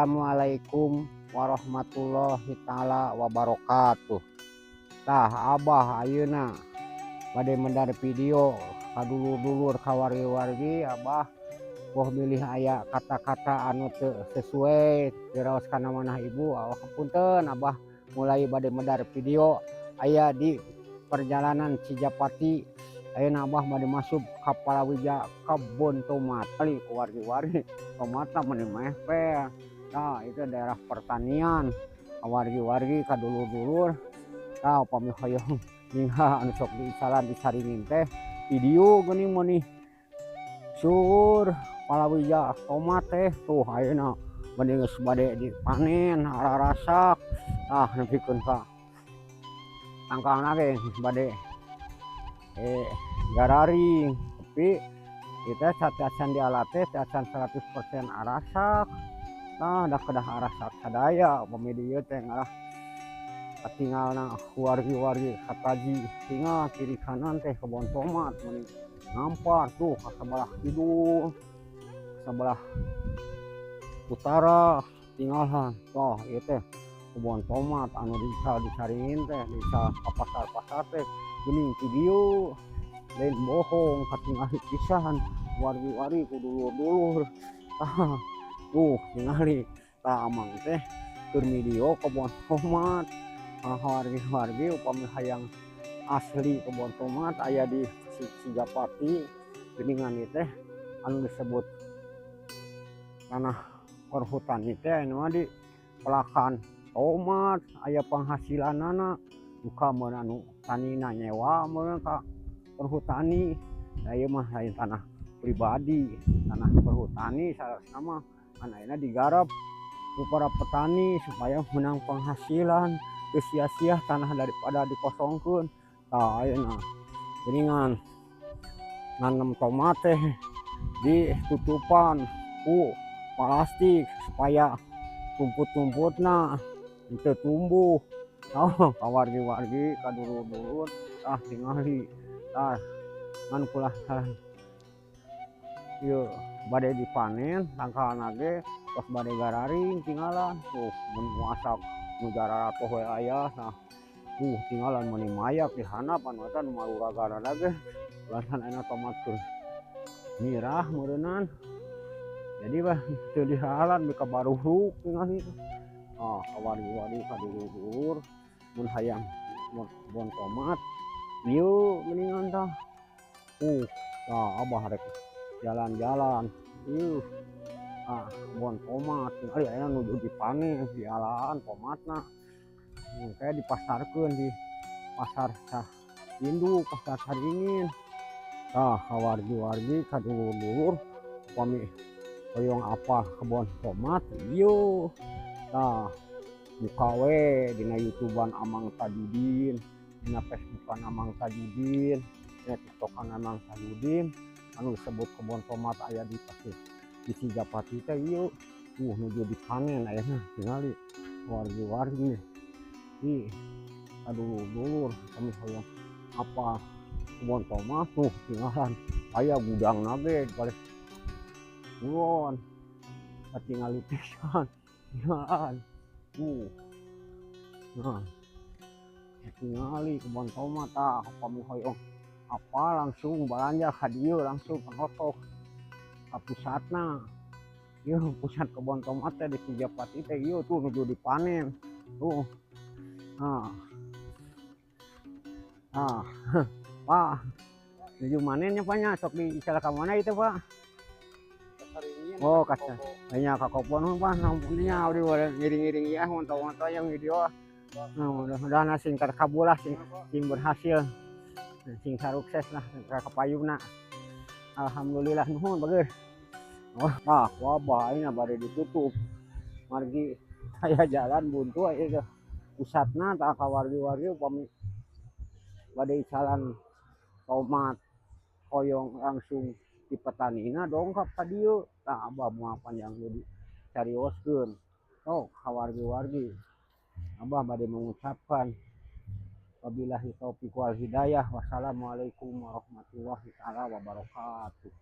Assalamualaikum warahmatullahi taala wabarakatuh. Tah Abah ayeuna bade medar video kadulur-dulur kawargi-wargi Abah boh milih aya kata-kata anu teu sesuai diraos kana manah ibu punten Abah mulai bade medar video aya di perjalanan Cijapati. Ayeuna Abah bade masuk ka Palawija kebon tomat kali kawargi-wargi tomatna meni mehpe. Nah itu daerah pertanian wargi-wargi kadulur-dulur nah upami hoyong ningha anu sok diisalan disaringin teh video geuning meni sur palawija tomat teh tuh ayeuna bade geus bade dipanen ararasak nepikeun ka tangkalna ge bade gararing tapi kita cacacan di alat teh cacacan 100% arasak. Nah dah kedah arasak sadaya upami dieu teh ngalah katinggalna wargi-wargi kataji tinggal kiri kanan teh kebon tomat meni ngampar tuh ka sabelah kidul sabelah utara tinggalhan toh ieu teh kebon tomat anu disaringin teh bisa ka pasar-pasar teh geuning video lain bohong katinggal pisan wargi-wargi ku dulur-dulur tuh ningali tah amang teh keur video kebon tomat wargi-wargi upami hayang asli kebon tomat aya di Cijapati geuningan ieu teh anu disebut tanah perhutani teh anu di pelakan tomat aya penghasilanana buka mun anu tanina nyewa mun ka perhutani ieu mah lain tanah pribadi tanah perhutani salasna mah ayeuna digarap ku para petani supaya menang penghasilan teu sia-sia tanah daripada dikosongkeun. Tah ayeuna geuningan nanem tomat teh ditutupan ku plastik supaya rumput-rumputna teu tumbuh. Ka wargi-wargi kadulur-dulur tingali ngan kulah ieu bade dipanen tangkalna ge tos bade gararing tinggalan tuh mun muasak nu jararapoh we aya tinggalan meni mayak dihandap anu eta nu maruraganana ge lantaran ayeuna tomat teu mirah meureunan jadi bah teu dihalan bika baruhuk tingali ka wargi-wargi kadulur-dulur mun hayang kebon tomat ieu geuningan tah Abah rek jalan-jalan kebon tomat tingali ayeuna nuju dipanen dialaan tomatna kayak dipasarkeun di pasar induk pasar saringin. Ka wargi-wargi kadulur-dulur upami hoyong apal kebon tomat ieu buka we dina YouTubean Amang Tajudin, dina Facebookan Amang Tajudin, dina TikTokan Amang Tajudin anu disebut kebon tomat aya di Cijapati teh ieu nuju dipanen ayeuna tingali wargi-wargi kadulur-dulur kami hoyong apa kebon tomat tinggalan aya gudangna ge balik kulon katingali pisan tinggalan tingali kebon tomat upami hoyong apa langsung balanja ka dieu langsung panotok ka pusatna ieu pusat kebon tomat teh di Cijapati teh ieu tuh nuju dipanen tuh Pak nuju manennya Paknya sok diical ka mana itu Pak? Oh kaca nya ka kopon Pak nampunnya udah boleh ngiring-ngiring ya monto-monto yang video mudah-mudahan sing terkabulah sing berhasil sing sukses lah ka kapayuna alhamdulillah nuhun bageus. Wabah ayeuna bade ditutup margi aya jalan buntu aya pusatna tah ka wargi-wargi upami bade icalan tomat hoyong langsung di petanina dongkap ka dieu tah Abah moal panjang deui carioskeun ka wargi-wargi. Abah bade mengucapkan wabillahi taufiq wal hidayah. Wassalamualaikum warahmatullahi taala wabarakatuh.